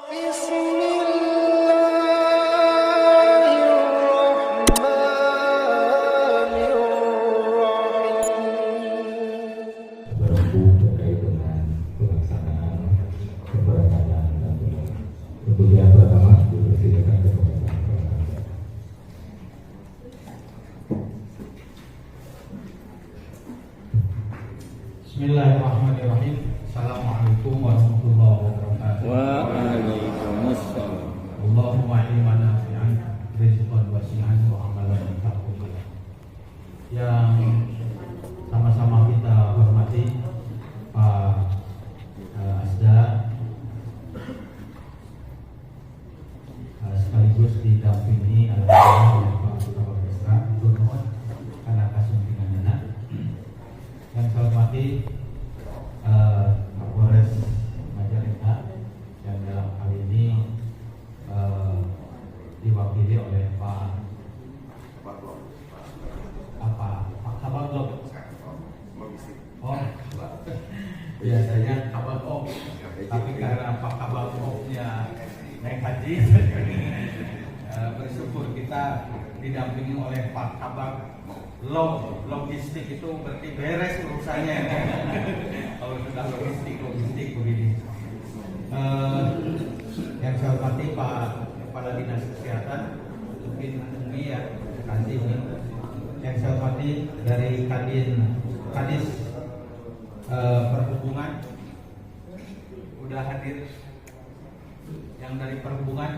Kemudian pertama dipersilakan ke komentar. Bismillahirrahmanirrahim. Assalamualaikum warahmatullahi wabarakatuh. Waalaikumsalam. Allahumma ilman nafi'an, rizqan wasi'an, wa amalan mutaqabbalan. Yang sama-sama kita hormati Pak Asda, sekaligus didampingi oleh Pak Kepala Desa Turun karena kasumpingan anak. Yang saya hormati Kapolres Majalengka yang dalam hal ini diwakili oleh Pak Kabagok. Oh, biasanya Kabagok, tapi karena Pak Kabagoknya naik haji, bersyukur kita didampingi oleh Pak Kabag. Logistik itu berarti beres urusannya. Kalau sudah logistik begini. Yang saya hormati Pak Kepala Dinas Kesehatan, mungkin Umi ya, kasih Umi. Yang saya hormati dari Kadis Perhubungan udah hadir. Yang dari Perhubungan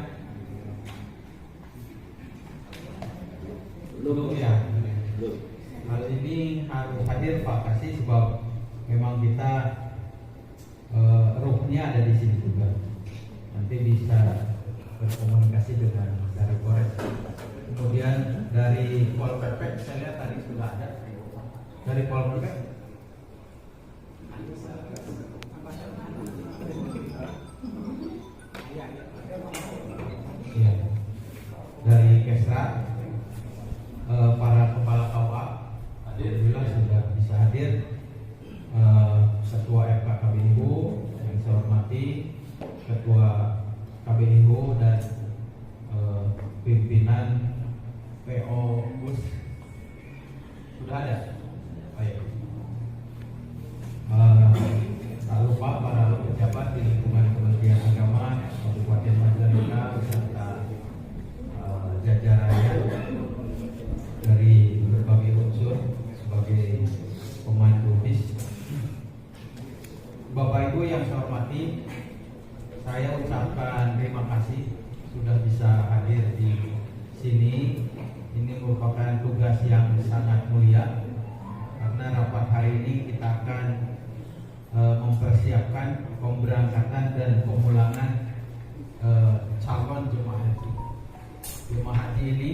belum ya. Hal ini harus hadir Pak Kasih sebab memang kita ruhnya ada di sini juga. Nanti bisa berkomunikasi dengan dari Polres. Kemudian dari Pol PP saya lihat tadi sudah ada. Dari Pol PP ya. Dari Kesra para kepala KUA alhamdulillah sudah bisa hadir. Ketua FKKBINGO yang saya hormati, Ketua KBINGO dan pimpinan PO BUS sudah ada. Baik. Tak lupa para pejabat di lingkungan Kementerian Agama Kabupaten Majalengka beserta jajarannya dari berbagai unsur sebagai pemandu bis. Bapak Ibu yang saya hormati, saya ucapkan terima kasih sudah bisa hadir di sini. Ini merupakan tugas yang sangat mulia karena rapat hari ini kita akan mempersiapkan pemberangkatan dan pemulangan calon jemaah haji. Jemaah haji ini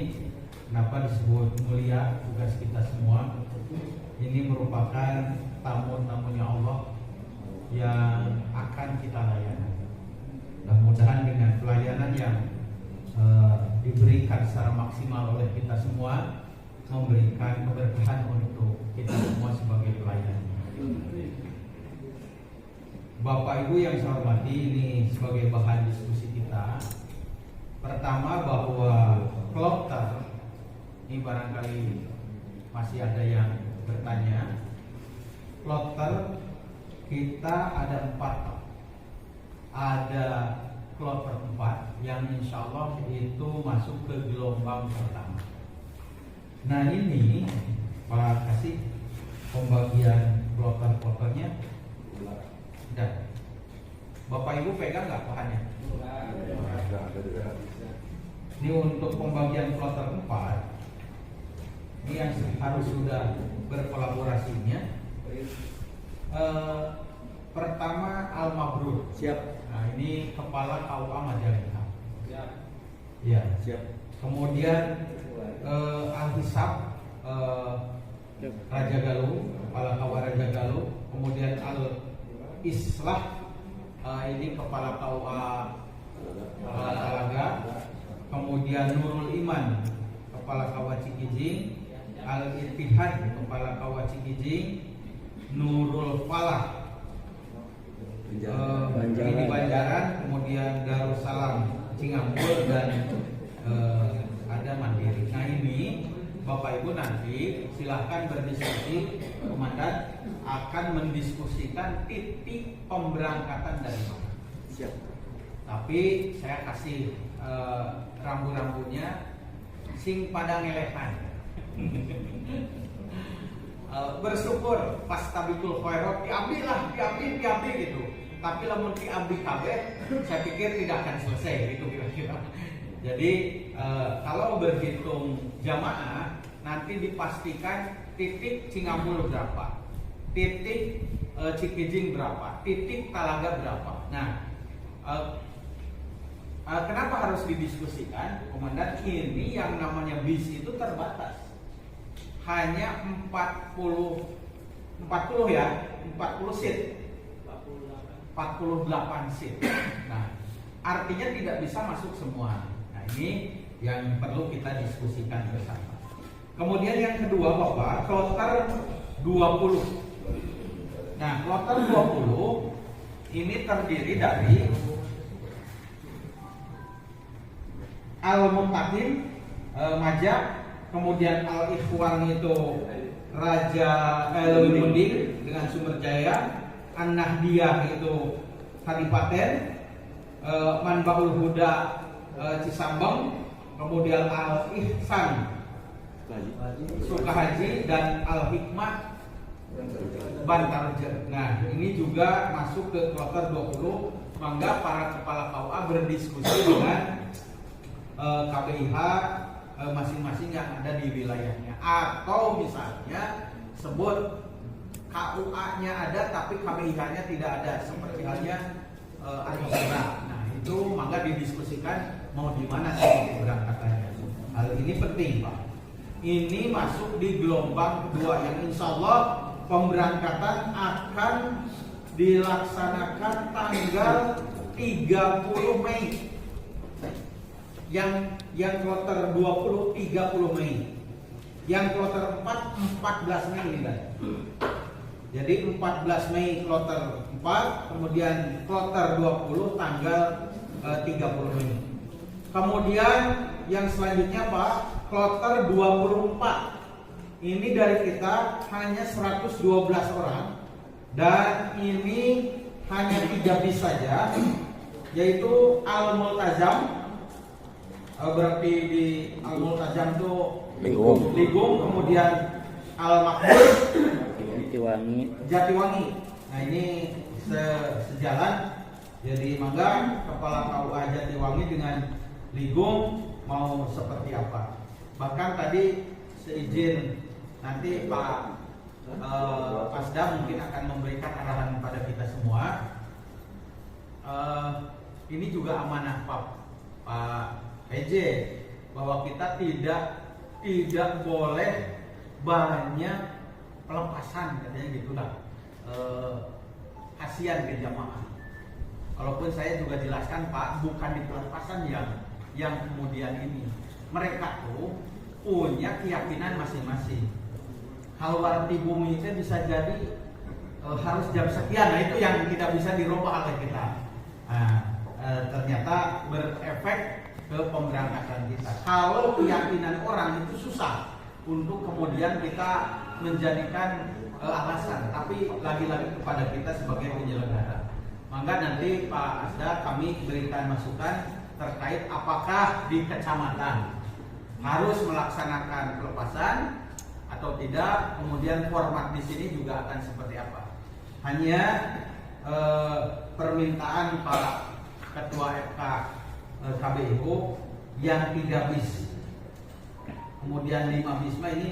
kenapa disebut mulia, tugas kita semua ini merupakan tamu-tamunya Allah yang akan kita layani. Mudah-mudahan dengan pelayanan yang diberikan secara maksimal oleh kita semua memberikan keberkahan untuk kita semua sebagai pelayan. Bapak Ibu yang saya hormati, ini sebagai bahan diskusi kita. Pertama bahwa kloter ini barangkali masih ada yang bertanya. Kloter kita ada 4. Ada kloter 4 yang insya Allah itu masuk ke gelombang pertama. Nah ini Pak kasih pembagian kloter-kloternya. Dan Bapak Ibu pegang nggak bahannya? Ini untuk pembagian kloter 4 ini yang harus sudah berkolaborasinya. Pertama Al-Mabrur. Siap. Nah ini kepala KUA Majalengka. Siap. Ya. Siap. Kemudian Al-Hisab Raja Galuh, kepala KUA Raja Galuh. Kemudian Al-Islah ini kepala KUA Talaga. Kemudian Nurul Iman, kepala KUA Cikijing. Al-Ittihad, kepala KUA Cikijing. Nurul Falah ini Banjaran, kemudian Darussalam Cingambur, dan ada Mandiri. Nah ini Bapak Ibu nanti silahkan berdiskusi. Komandan akan mendiskusikan titik pemberangkatan dari mana. Siap. Tapi saya kasih rambu-rambunya sing pada ngelehan. Bersyukur pas tabikul khairot diambil gitu. Tapi lamun diambil kabeh, saya pikir tidak akan selesai gitu kira-kira. Jadi kalau berhitung jamaah nanti dipastikan titik Cingambul berapa, titik Cikijing berapa, titik Talaga berapa. Nah, kenapa harus didiskusikan, Komandan? Ini yang namanya bis itu terbatas, hanya 40 seat, 48 seat. Nah, artinya tidak bisa masuk semua. Nah, ini yang perlu kita diskusikan bersama. Kemudian yang kedua Bapak, kloter 20. Nah, kloter 20 ini terdiri dari Al-Muntakim, Majak, kemudian Al-Ikhwan itu Raja Munding dengan Sumber Jaya, An-Nahdiyah itu Kadipaten, Manbaul Huda Cisambang, kemudian Al-Ihsan Sukahaji, dan Al-Hikmah Bantarja. Nah, ini juga masuk ke kloter 20. Mangga para kepala KUA berdiskusi dengan KBIH masing-masing yang ada di wilayahnya. Atau misalnya sebut KUA-nya ada tapi KBIH-nya tidak ada, seperti halnya Arjuna. Nah, itu mangga didiskusikan mau di mana sih keberangkatannya. Hal ini penting, Pak. Ini masuk di gelombang kedua yang insya Allah pemberangkatan akan dilaksanakan tanggal 30 Mei. Yang kloter 20 30 Mei. Yang kloter 4 14 Mei ini, kan. Jadi 14 Mei kloter 4, kemudian kloter 20 tanggal 30 Mei. Kemudian yang selanjutnya Pak, kloter 24. Ini dari kita hanya 112 orang dan ini hanya 3 bis saja, yaitu Al-Multazam. Berarti di Al-Multazam itu Ligung, kemudian Al-Makmur, Jatiwangi. Nah, ini sejalan. Jadi mangga kepala KUA Jatiwangi dengan Ligung mau seperti apa. Bahkan tadi seizin nanti Pak Pasda mungkin akan memberikan arahan kepada kita semua. Ini juga amanah Pak PJ, bahwa kita tidak boleh banyak pelepasan, katanya gitulah, kasihan ke jamaah. Walaupun saya juga jelaskan Pak, bukan di pelepasan yang kemudian ini, mereka tuh punya keyakinan masing-masing. Halwar di bumi itu bisa jadi harus jam sekian. Nah, itu yang tidak bisa dirubah oleh kita. Nah, ternyata berefek ke pemberangkatan kita. Kalau keyakinan orang itu susah untuk kemudian kita menjadikan alasan, tapi lagi-lagi kepada kita sebagai penyelenggara. Maka nanti Pak Asda kami berikan masukan terkait apakah di kecamatan harus melaksanakan pelepasan atau tidak, kemudian format di sini juga akan seperti apa. Hanya permintaan Pak Ketua FK KBIO yang 3 bis, kemudian 5 bis ini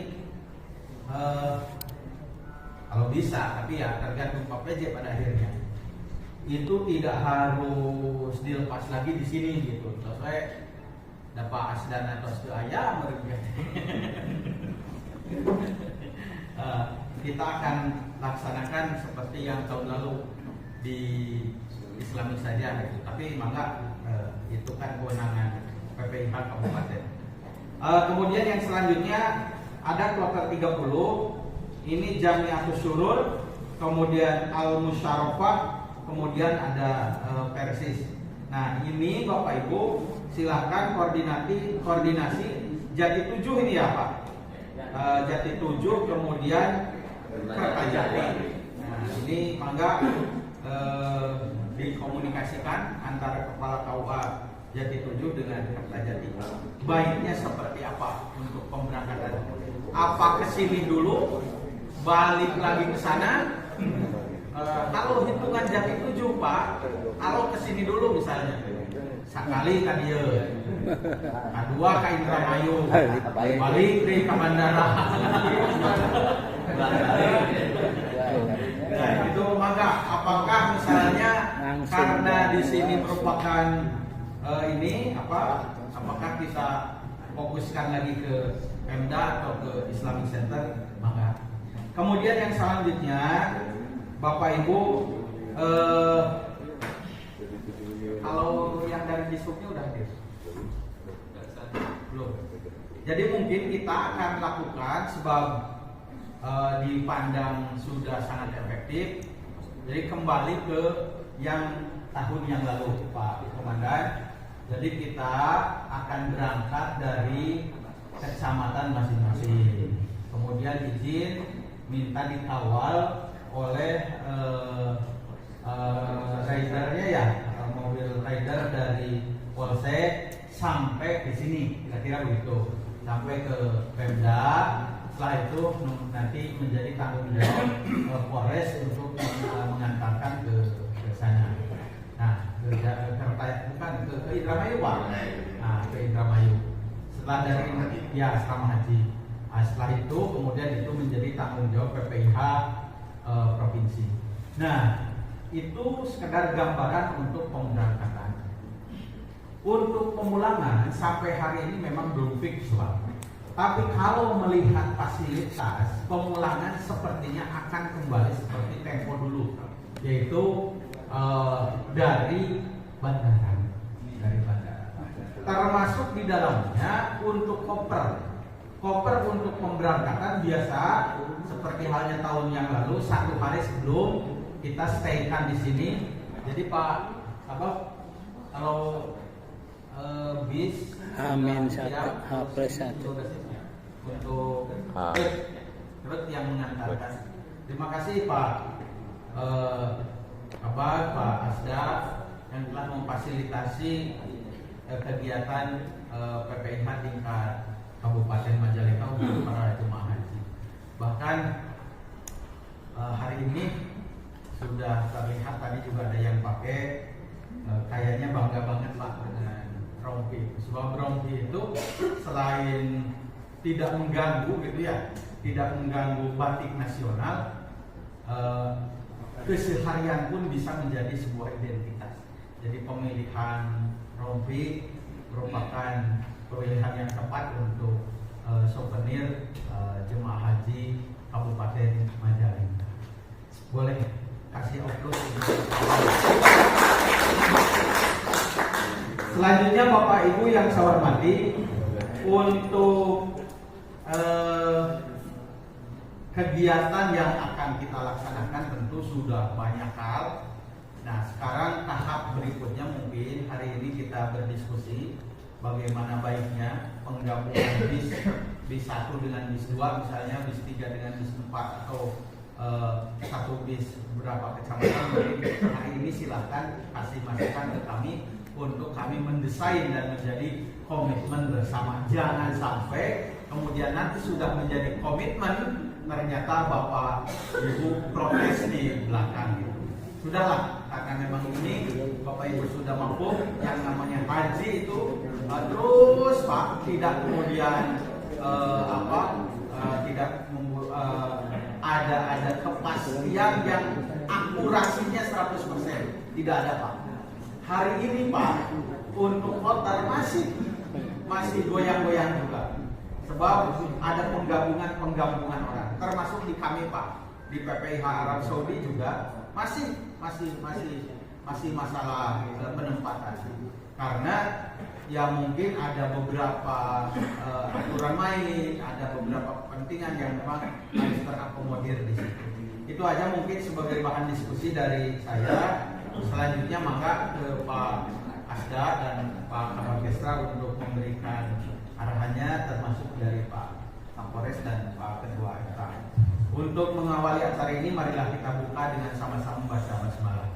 kalau bisa, tapi ya tergantung Pak PJ pada akhirnya. Itu tidak harus dilepas lagi di sini gitu. Sesuai dapat asdan atau ayam kita akan laksanakan seperti yang tahun lalu di Islamik saja gitu. Tapi mangga itu kan kewenangan PPIH Kabupaten. Kemudian yang selanjutnya ada kloter 30. Ini Jamiatus Syurur, kemudian Al Musyarafah, kemudian ada Persis. Nah ini Bapak Ibu silakan koordinasi Jati 7 ini ya Pak. Jati 7 kemudian Kertajati. Nah ini mangga dikomunikasikan antara Kepala KUA Jati 7 dengan Kertajati. Baiknya seperti apa untuk pemberangkatan? Apa kesini dulu, balik lagi ke sana? Kalau hitungan Jati 7 Pak, kalau kesini dulu misalnya sekali kan dia, kedua ke Indramayu, balik ke bandara. Nah, itu maka apakah misalnya karena di sini merupakan apakah kita fokuskan lagi ke Pemda atau ke Islamic Center? Maka kemudian yang selanjutnya Bapak Ibu, kalau yang dari disubnya udah hadir? Belum. Jadi mungkin kita akan lakukan sebab dipandang sudah sangat efektif. Jadi kembali ke yang tahun yang lalu Pak Komandan. Jadi kita akan berangkat dari kecamatan masing-masing. Kemudian izin minta dikawal oleh ridernya ya, mobil rider dari Polsek sampai di sini, kira-kira begitu, sampai ke Pemda. Setelah itu nanti menjadi tanggung jawab Polres untuk mengantarkan ke sana. Nah, ke Indramayu Pak. Nah, ke Indramayu. Setelah dari asrama haji. Nah, setelah itu kemudian itu menjadi tanggung jawab PPIH provinsi. Nah, itu sekedar gambaran untuk pemberangkatan. Untuk pemulangan sampai hari ini memang belum fix Pak. Tapi kalau melihat fasilitas, pemulangan sepertinya akan kembali seperti tempo dulu, yaitu dari bandara. Termasuk di dalamnya untuk koper untuk pemberangkatan biasa seperti halnya tahun yang lalu 1 hari sebelum kita staykan di sini. Jadi Pak kalau bis Amin 1 H+1 untuk truk yang mengantarkan. Terima kasih Pak Pak Asda yang telah memfasilitasi kegiatan PPIH tingkat Kabupaten Majalengka untuk para jemaah haji. Bahkan hari ini sudah terlihat tadi juga ada yang pakai, kayaknya bangga banget Pak dengan rompi. Sebab rompi itu selain tidak mengganggu gitu ya, tidak mengganggu batik nasional, keseharian pun bisa menjadi sebuah identitas. Jadi pemilihan rompi merupakan pilihan yang tepat untuk souvenir jemaah haji Kabupaten Majalengka. Boleh kasih upload ini. Selanjutnya Bapak Ibu yang saya hormati, untuk kegiatan yang akan kita laksanakan tentu sudah banyak hal. Nah, sekarang tahap berikutnya mungkin hari ini kita berdiskusi bagaimana baiknya penggabungan bis 1 dengan bis 2, misalnya bis 3 dengan bis 4 atau satu bis berapa kecamatan. Jadi hari ini silahkan kasih masukan ke kami untuk kami mendesain dan menjadi komitmen bersama. Jangan sampai kemudian nanti sudah menjadi komitmen ternyata Bapak Ibu protes di belakang gitu. Sudahlah, karena memang ini Bapak Ibu sudah mampu, yang namanya haji itu terus Pak, tidak kemudian tidak ada kepastian yang akurasinya 100%, tidak ada Pak. Hari ini Pak, untuk voter masih goyang-goyang juga, sebab ada penggabungan orang, termasuk di kami Pak, di PPIH Arab Saudi juga masih masalah penempatan, karena ya mungkin ada beberapa aturan main, ada beberapa kepentingan yang memang harus terakomodir di situ. Itu aja mungkin sebagai bahan diskusi dari saya. Selanjutnya maka ke Pak Asda dan Pak Kapolrestra untuk memberikan arahannya, termasuk dari Pak Kapolres dan Pak Ketua RK. Untuk mengawali acara ini, marilah kita buka dengan sama-sama membaca basmalah.